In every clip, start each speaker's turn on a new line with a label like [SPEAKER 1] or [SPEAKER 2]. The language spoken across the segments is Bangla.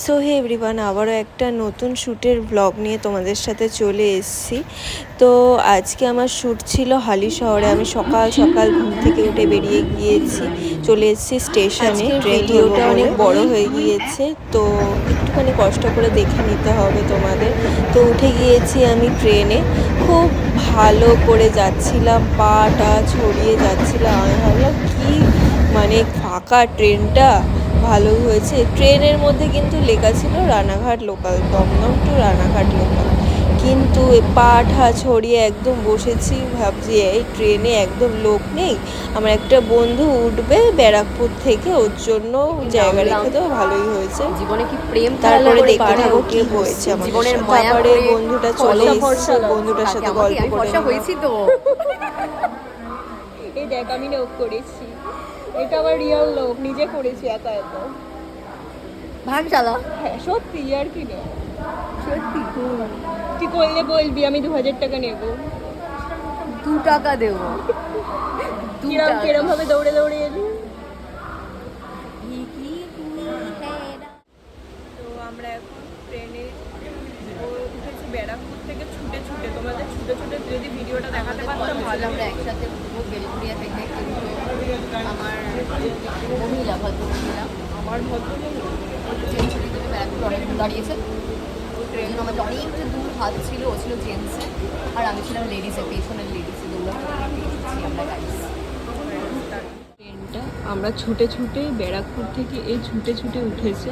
[SPEAKER 1] সো হে এভরিওয়ান, আবারও একটা নতুন শ্যুটের ব্লগ নিয়ে তোমাদের সাথে চলে এসেছি। তো আজকে আমার শ্যুট ছিল হালিশহরে। আমি সকাল সকাল ঘুম থেকে উঠে বেরিয়ে গিয়েছি, চলে এসেছি স্টেশনে। ভিডিওটা অনেক বড় হয়ে গিয়েছে, তো একটুখানি কষ্ট করে দেখে নিতে হবে তোমাদের। তো উঠে গিয়েছি আমি ট্রেনে, খুব ভালো করে যাচ্ছিলাম, পাটা ছড়িয়ে যাচ্ছিলাম। আমি ভাবলাম কি মানে ফাঁকা ট্রেনটা, ভালোই হয়েছে। ট্রেনের মধ্যে কিন্তু লেখা ছিল Ranaghat local, Dumdum to Ranaghat local, কিন্তু পা ঠা ছড়িয়ে একদম বসেছি। ভাবছি এই ট্রেনে একদম লোক নেই, আমার একটা বন্ধু উঠবে ব্যারাকপুর থেকে, ওর জন্য জায়গা রেখে দেওয়া ভালোই হয়েছে।
[SPEAKER 2] জীবনে কি প্রেম
[SPEAKER 1] তারপরে দেখতে থাকো কি হয়েছে আমার
[SPEAKER 2] জীবনের
[SPEAKER 1] সাথে।
[SPEAKER 2] মায়া
[SPEAKER 1] তারপরে
[SPEAKER 2] করে
[SPEAKER 1] বন্ধুটা চলে এসেছে, বন্ধুটার সাথে গল্প করে
[SPEAKER 2] ফর্সা হয়েছি তো।
[SPEAKER 3] এই দেখ আমি লোক করেছি, এটা আমার রিয়েল লোক, নিজে করেছি একা একা।
[SPEAKER 2] ভাগ চালা।
[SPEAKER 3] হ্যাঁ সত্যি, আর কি না
[SPEAKER 2] সত্যি
[SPEAKER 3] তুই করলে বলবি, আমি 2000 টাকা নেবো।
[SPEAKER 2] 2 টাকা দেবো।
[SPEAKER 3] কিরম কিরম ভাবে দৌড়ে দৌড়ে এলি। তো আমরা এখন ট্রেনে উঠেছি ব্যারাকপুর থেকে ছুটে ছুটে। তোমাদের ছুটে ছুটে যদি ভিডিওটা দেখাতে পারতাম ভালো।
[SPEAKER 2] আমরা একসাথে ঘুরবো বেলঘরিয়া থেকে, কিন্তু আমার মহিলা ভদ্রমহিলা
[SPEAKER 3] আমার ভদ্রলোক
[SPEAKER 2] জেন্টসের জন্য ব্যারাকপুর অনেক দূর দাঁড়িয়েছে। ট্রেন আমাদের অনেকটা দূর হাত ছিল, ও ছিল জেন্টসে আর আমি ছিলাম লেডিসে, পেছনের লেডিসে। দৌড়াতে এসেছি আমরা গাড়ি।
[SPEAKER 3] ট্রেনটা আমরা ছুটে ছুটে ব্যারাকপুর থেকে এই ছুটে ছুটে উঠেছে।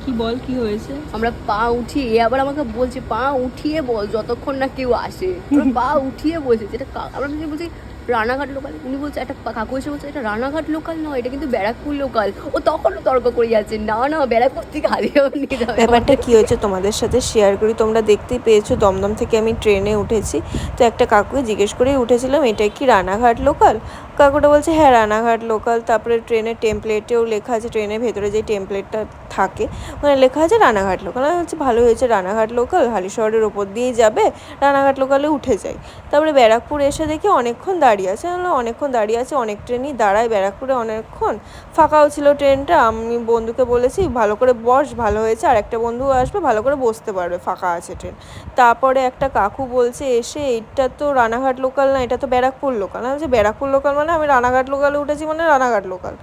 [SPEAKER 3] কি বল কি হয়েছে?
[SPEAKER 2] আমরা পা উঠিয়ে, আবার আমাকে বলছে পা উঠিয়ে বল যতক্ষণ না কেউ আসে। পা উঠিয়ে বলছে, যেটা আমরা বলছি রানাঘাট লোকাল, উনি বলছে, একটা কাকু এসে বলছে এটা রানাঘাট লোকাল নয়, এটা কিন্তু ব্যারাকপুর লোকাল। ও তখনও তর্ক করে যাচ্ছে, না না ব্যারাকপুর থেকে হারিয়েও নিয়ে যাবে।
[SPEAKER 1] ব্যাপারটা কী হয়েছে তোমাদের সাথে শেয়ার করি। তোমরা দেখতেই পেয়েছো দমদম থেকে আমি ট্রেনে উঠেছি। তো একটা কাকুকে জিজ্ঞেস করেই উঠেছিলাম এটা কি রানাঘাট লোকাল। কাকুটা বলছে হ্যাঁ রানাঘাট লোকাল। তারপরে ট্রেনের টেমপ্লেটেও লেখা আছে, ট্রেনের ভেতরে যে টেমপ্লেটটা থাকে ওখানে লেখা আছে রানাঘাট লোকাল। আমি বলছি ভালো হয়েছে রানাঘাট লোকাল, হালিশহরের ওপর দিয়েই যাবে, রানাঘাট লোকালে উঠে যাই। তারপরে ব্যারাকপুর এসে দেখি অনেকক্ষণ দাঁড়িয়ে আছে। আমি অনেকক্ষণ দাঁড়িয়ে আছে, অনেক ট্রেনই দাঁড়ায় ব্যারাকপুরে অনেকক্ষণ। ফাঁকাও ছিল ট্রেনটা। আমি বন্ধুকে বলেছি ভালো করে বস, ভালো হয়েছে, আর একটা বন্ধু আসবে ভালো করে বসতে পারবে, ফাঁকা আছে ট্রেন। তারপরে একটা কাকু বলছে এসে এটা তো রানাঘাট লোকাল না, এটা তো ব্যারাকপুর লোকাল। আমি বলছি ব্যারাকপুর লোকাল মানে আমি রানাঘাট লোকালে উঠেছি মানে রানাঘাট লোকাল।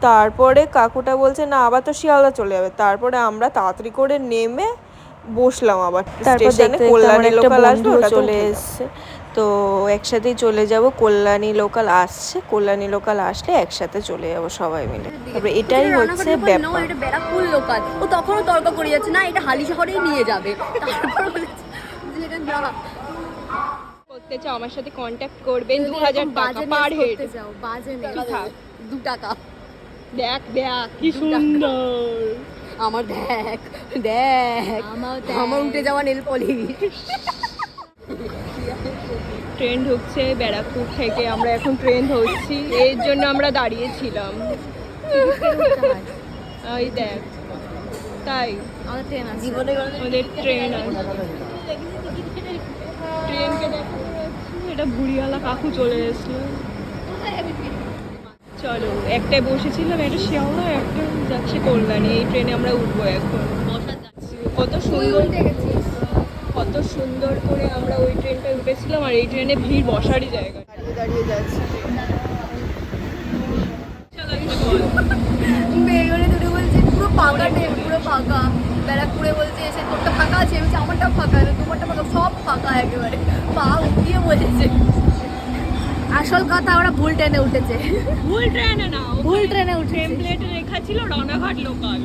[SPEAKER 1] তারপরে কাকুটা বলছে না আবার তো শিয়ালদা চলে যাবে। তারপরে আমরা তাড়াতাড়ি করে নেমে বসলাম আবার স্টেশনে। কল্যাণী লোকাল আসবে, ওটা চলে এসছে। তো একসাথেই চলে যাব, কল্যাণী লোকাল আসছে, কল্যাণী লোকাল আসলে একসাথে চলে যাব সবাই মিলে। তারপরে এটাই হচ্ছে ব্যাপার।
[SPEAKER 2] এটা ব্যারাকপুর লোকাল। ও তখনও তর্ক করে যাচ্ছে, না এটা হালিশহরেই নিয়ে যাবে। তারপর বলেছে যে এটা না
[SPEAKER 3] করতে চাও আমার সাথে কন্ট্যাক্ট করবেন, 2000 টাকা পার হেড।
[SPEAKER 2] যাও বাজে নেই,
[SPEAKER 3] কি থাক
[SPEAKER 2] 2 টাকা।
[SPEAKER 3] দেখ দেখ কি সুন্দর।
[SPEAKER 2] আমার দেখ দেখ আমার উঠে যাওয়া নেল পলিশ।
[SPEAKER 3] ট্রেন ঢুকছে ব্যারাকপুর থেকে, আমরা এখন ট্রেন ধরছি, এর জন্য আমরা দাঁড়িয়েছিলাম। ওই দেখ তাই
[SPEAKER 2] আমাদের ট্রেন আছে,
[SPEAKER 3] আমাদের ট্রেন আছে। ট্রেনকে দেখো, এটা ভুড়িওয়ালা কাকু চলে এসলো। চলো, একটাই বসেছিলাম, একটা শিয়ালদা, একটা যাচ্ছে কল্যাণী। এই ট্রেনে আমরা উঠবো এখন। কত সুন্দর, কত সুন্দর করে আমরা ওই ট্রেনটা উঠেছিলাম, আর এই ট্রেনে ভিড় বসারই জায়গা। দাঁড়িয়ে দাঁড়িয়ে যাচ্ছি।
[SPEAKER 2] বেরোলে দুটো বলছে পুরো ফাঁকা ট্রেন, পুরো ফাঁকা। ব্যারাকপুরে বলছে এসে তোরটা ফাঁকা আছে, বলছে আমারটা ফাঁকা, তোমারটা ফাঁকা, সব ফাঁকা একেবারে। পা উঠিয়ে বলেছে। আসল কথা ওরা ভুল ট্রেনে উঠেছে।
[SPEAKER 3] ভুল ট্রেনে না,
[SPEAKER 2] ভুল ট্রেনে উঠেছে।
[SPEAKER 3] টেমপ্লেটে লেখা ছিল রানাঘাট লোকাল।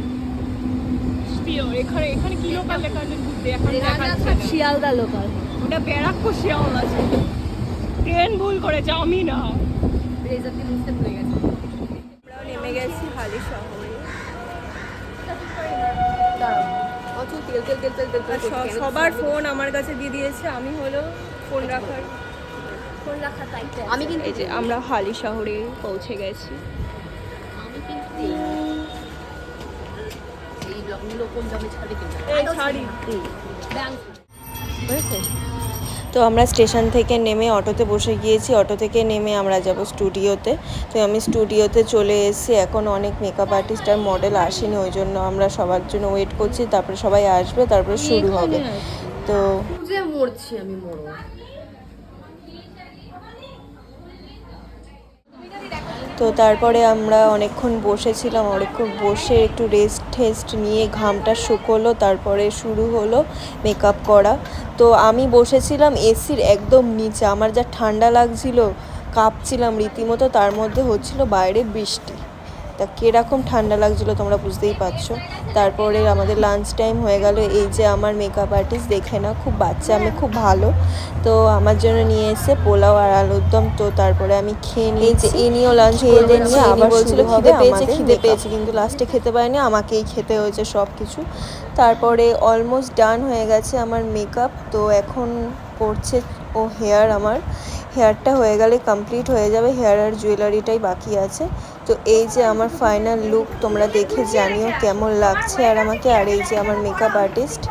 [SPEAKER 3] এখানে এখানে কি লোকাল লেখা আছে বুঝতে এখন দেখাচ্ছে না।
[SPEAKER 2] শিয়ালদা লোকাল,
[SPEAKER 3] ওটা ব্যারাকপুর শিয়ালদা আছে। ট্রেন ভুল করেছে, আমি না।
[SPEAKER 2] রেজাল্ট বুঝতে ভুলে গেছে।
[SPEAKER 3] আমরাও নেমে গেছি হালিশহরে। সবার ফোন আমার কাছে দিয়ে দিয়েছে, আমি হলো ফোন রাখার।
[SPEAKER 2] আমি কিন্তু
[SPEAKER 3] এই যে আমরা হালিশহরে পৌঁছে গেছি।
[SPEAKER 2] আমি কিন্তু এই ব্লগগুলো কোন জবে ছাড়ে কিন্তু
[SPEAKER 3] এই ছাড়ি।
[SPEAKER 2] ব্যাংক
[SPEAKER 1] হয়েছে। তো আমরা স্টেশন থেকে নেমে অটোতে বসে গিয়েছি, অটো থেকে নেমে আমরা যাব স্টুডিওতে। তো আমি স্টুডিওতে চলে এসেছি, এখন অনেক মেকআপ আর্টিস্ট আর মডেল আসেনি, ওই জন্য আমরা সবার জন্য ওয়েট করছি, তারপরে সবাই আসবে, তারপরে শুরু হবে। তো
[SPEAKER 2] যে মরছি আমি মরো।
[SPEAKER 1] তো তারপরে আমরা অনেকক্ষণ বসেছিলাম, অনেকক্ষণ বসে একটু রেস্ট নিয়ে ঘামটা শুকোলো, তারপরে শুরু হলো মেকআপ করা। তো আমি বসেছিলাম এসির একদম নিচে, আমার যা ঠান্ডা লাগছিল, কাঁপছিলাম রীতিমতো, তার মধ্যে হচ্ছিল বাইরে বৃষ্টি, তা কীরকম ঠান্ডা লাগছিলো তোমরা বুঝতেই পারছো। তারপরে আমাদের লাঞ্চ টাইম হয়ে গেল। এই যে আমার মেকআপ আর্টিস্ট, দেখে না খুব বাচ্চা, আমি খুব ভালো। তো আমার জন্য নিয়ে এসে পোলাও আর আলুর দম। তো তারপরে আমি খেয়ে নিয়েছি, ইনিও লাঞ্চ খেয়ে নিয়ে আবার বলছিল খিদে পেয়েছে, কিন্তু লাস্টে খেতে পারিনি, আমাকেই খেতে হয়েছে সব কিছু। তারপরে অলমোস্ট ডান হয়ে গেছে আমার মেকআপ। তো এখন করছে ও হেয়ার, আমার হেয়ারটা হয়ে গেলে কমপ্লিট হয়ে যাবে, হেয়ার আর জুয়েলারিটাই বাকি আছে। তো এই যে আমার ফাইনাল লুক, তোমরা দেখে জানিও কেমন লাগছে আর আমাকে। আর এই যে আমার মেকআপ আর্টিস্ট,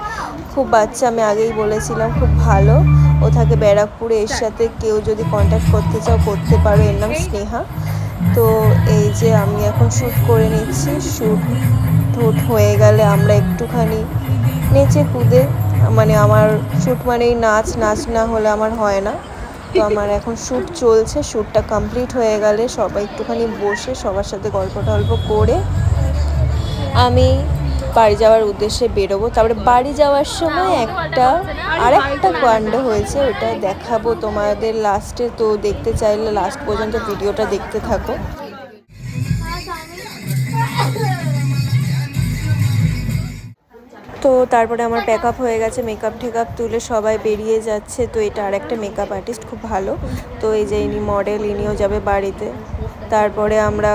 [SPEAKER 1] খুব বাচ্চা, আমি আগেই বলেছিলাম, খুব ভালো। ও থাকে ব্যারাকপুরে, এর সাথে কেউ যদি কন্ট্যাক্ট করতে চাও করতে পারো, এর নাম স্নেহা। তো এই যে আমি এখন শ্যুট করে নিচ্ছি, শ্যুট হয়ে গেলে আমরা একটুখানি নেচে কুদে, মানে আমার শ্যুট মানেই নাচ না হলে আমার হয় না। তো আমার এখন শ্যুট চলছে, শ্যুটটা কমপ্লিট হয়ে গেলে সবাই একটুখানি বসে সবার সাথে গল্প টল্প করে আমি বাড়ি যাওয়ার উদ্দেশ্যে বেরোবো। তারপরে বাড়ি যাওয়ার সময় আরেকটা কাণ্ড হয়েছে, ওটা দেখাবো তোমাদের লাস্টে। তো দেখতে চাইলে লাস্ট পর্যন্ত ভিডিওটা দেখতে থাকো। তো তারপরে আমার প্যাকআপ হয়ে গেছে, মেকআপ টেকআপ তুলে সবাই বেরিয়ে যাচ্ছে। তো এটা আরেকটা মেকআপ আর্টিস্ট, খুব ভালো। তো এই যে ইনি মডেল, ইনিও যাবে বাড়িতে। তারপরে আমরা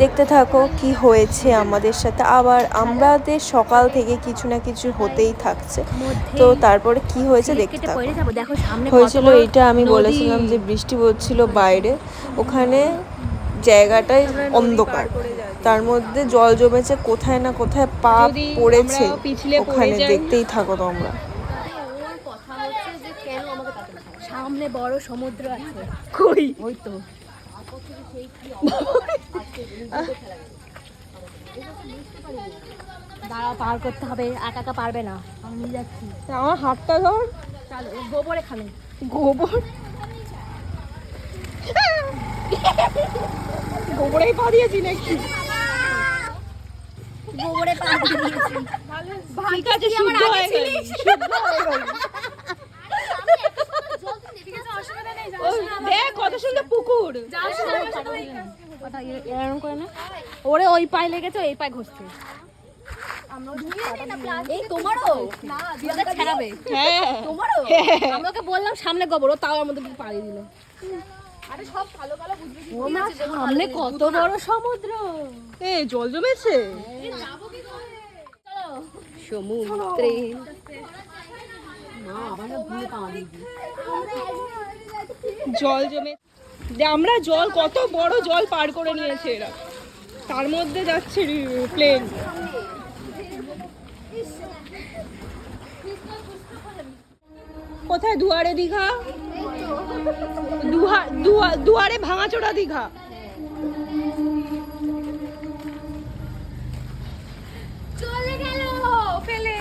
[SPEAKER 1] দেখতে থাকো কি হয়েছে আমাদের সাথে। আবার আমাদের সকাল থেকে কিছু না কিছু হতেই থাকছে। তো তারপরে কি হয়েছে দেখতে থাকো। হয়েছিল এইটা, আমি বলেছিলাম যে বৃষ্টি পড়ছিল বাইরে, ওখানে জায়গাটায় অন্ধকার, তার মধ্যে জল জমেছে, কোথায় না কোথায় পা পড়েছে, ওখানে দেখতেই থাকো তোমরা।
[SPEAKER 2] সামনে বড় সমুদ্র আছে, কই ওই তো দাঁড়াও, পার করতে হবে, একা পারবে না, আমি নিয়ে যাচ্ছি।
[SPEAKER 3] আমার হাতটা ধর,
[SPEAKER 2] চলো গোবর এখানে,
[SPEAKER 3] গোবরেই পা দিয়েছি নাকি?
[SPEAKER 2] গোবরে পা দিয়েছি,
[SPEAKER 3] ঠিক আছে, শুদ্ধ হয়ে গেল। দেখ কত সুন্দর পুকুর।
[SPEAKER 2] এরকম করে না, ওরে ওই পায়ে লেগেছে, এই পায়ে ঘষছে। এই তোমারও ছাড়াবে, তোমারও আমাকে বললাম সামনে গোবর, ও তাও আমার মধ্যে পাড়িয়ে দিল। আরে সব কালো কালো বুঝবি, সামনে কত বড় সমুদ্র,
[SPEAKER 3] এ জল জমেছে
[SPEAKER 2] সমুদ্রে।
[SPEAKER 3] জল জমে, আমরা জল, কত বড় জল পার করে নিয়েছে এরা, তার মধ্যে যাচ্ছে প্লেন। কোথায়? দুয়ারে দীঘা, দুয়ারে ভাঙাচোরা দীঘা।
[SPEAKER 2] চলে গেল ফেলে,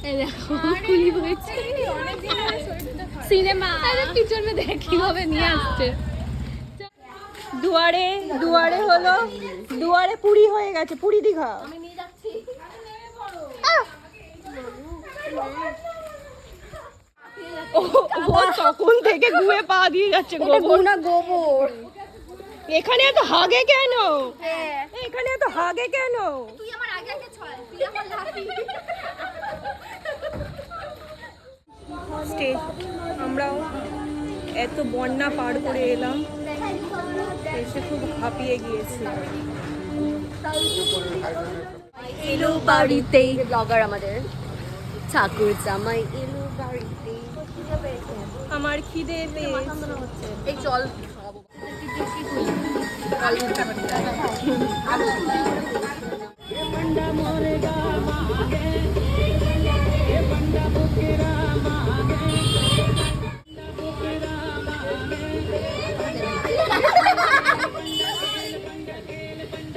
[SPEAKER 2] এই দেখো কুলি হয়েছে সিনেমা, আরে পিছন মে দেখ কিভাবে নিয়ে আসছে।
[SPEAKER 3] দুয়ারে হলো, দুয়ারে পুরী হয়ে গেছে, পুরী দীঘা।
[SPEAKER 2] আমি নিয়ে যাচ্ছি,
[SPEAKER 3] ও তখন থেকে গুয়ে পা দিয়ে যাচ্ছে,
[SPEAKER 2] গোবর।
[SPEAKER 3] এখানে এত হাগে কেন? এখানে এত হাগে কেন?
[SPEAKER 2] তুই আমার আগে আগে ছয়, তুই আমার লাকি।
[SPEAKER 3] আমরাও এত বন্যা পার করে এলাম, এসে খুব হাঁপিয়ে গিয়েছি।
[SPEAKER 2] এলো বাড়িতে ব্লগার আমাদের ঠাকুর জামাই এলো বাড়িতে।
[SPEAKER 3] আমার খিদে পেয়েছে,
[SPEAKER 2] এই জল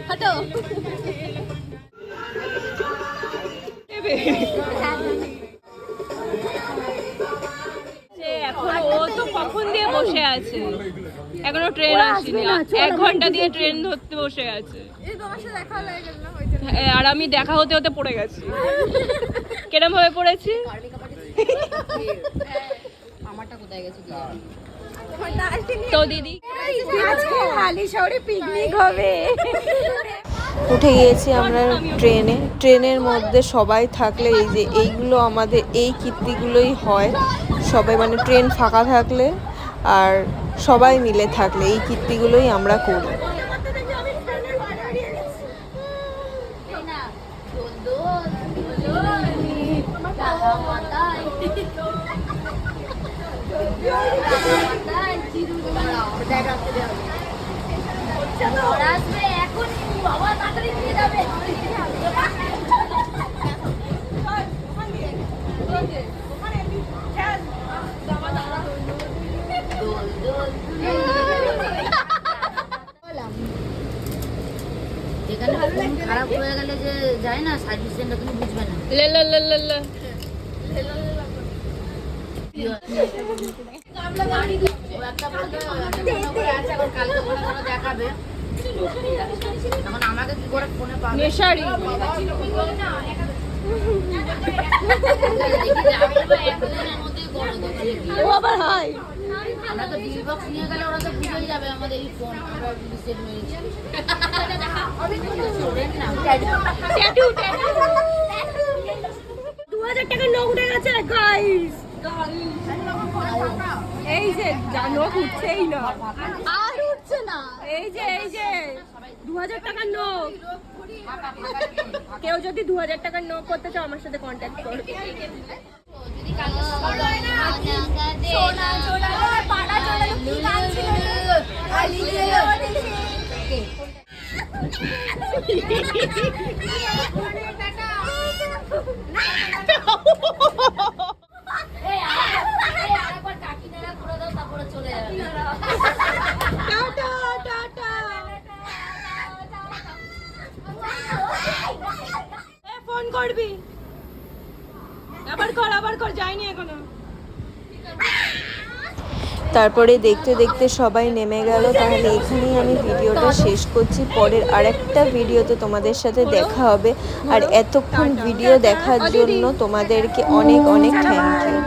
[SPEAKER 2] হাঁটো।
[SPEAKER 3] এখন ও তো কখন দিয়ে বসে আছে, এখনো ট্রেন আসেনি, 1 ঘন্টা দিয়ে ট্রেন ধরতে বসে আছে। হ্যাঁ, আর আমি দেখা হতে হতে পড়ে গেছি। কেরম ভাবে পড়েছি?
[SPEAKER 2] আমারটা কোথায় গেছে কি জানি।
[SPEAKER 3] তো দিদি
[SPEAKER 1] উঠে গিয়েছি আমরা ট্রেনে। ট্রেনের মধ্যে সবাই থাকলে এই যে এইগুলো আমাদের এই কীর্তিগুলোই হয়। সবাই মানে ট্রেন ফাঁকা থাকলে আর সবাই মিলে থাকলে এই কীর্তিগুলোই আমরা করি।
[SPEAKER 4] এখানে ফোন খারাপ হয়ে গেলে যে যায় না সার্ভিস সেন্টার, তুমি বুঝবে না।
[SPEAKER 3] লে লে লে লে লে।
[SPEAKER 4] ও একটা বলবে মনে করে আছে, এখন কালকে মনে করে দেখাবে, এখন আমাকে কি করে ফোনে পাবে?
[SPEAKER 3] নেশারি
[SPEAKER 4] দেখি যে আমি তো একদিনের মধ্যেই করো দোকানে গিয়ে।
[SPEAKER 3] ও আবার হাই।
[SPEAKER 4] আমরা তো ডিল বক্স নিয়ে গেলে ওরা তো বুঝেই যাবে আমাদের এই ফোন আমরা সেট মেরেছি। স্টুডেন্ট না,
[SPEAKER 3] ট্যাটু ট্যাটু 2000 টাকার নোট উঠে গেছে গাইস। এই যে নোট উঠছেই না,
[SPEAKER 2] আর উঠছে না।
[SPEAKER 3] এই যে 2000 টাকার নোট। কেউ যদি 2000 টাকার নোট করতে চাও আমার সাথে কন্ট্যাক্ট করো।
[SPEAKER 4] তারপরে চলে যাবে।
[SPEAKER 3] ফোন করবি, আবার কর যায়নি এখনো।
[SPEAKER 1] তারপরে দেখতে দেখতে সবাই নেমে গেল। তাহলে এখানেই আমি ভিডিওটা শেষ করছি। পরের আরেকটা ভিডিওতে তোমাদের সাথে দেখা হবে। আর এতক্ষণ ভিডিও দেখার জন্য তোমাদেরকে অনেক অনেক থ্যাংক ইউ।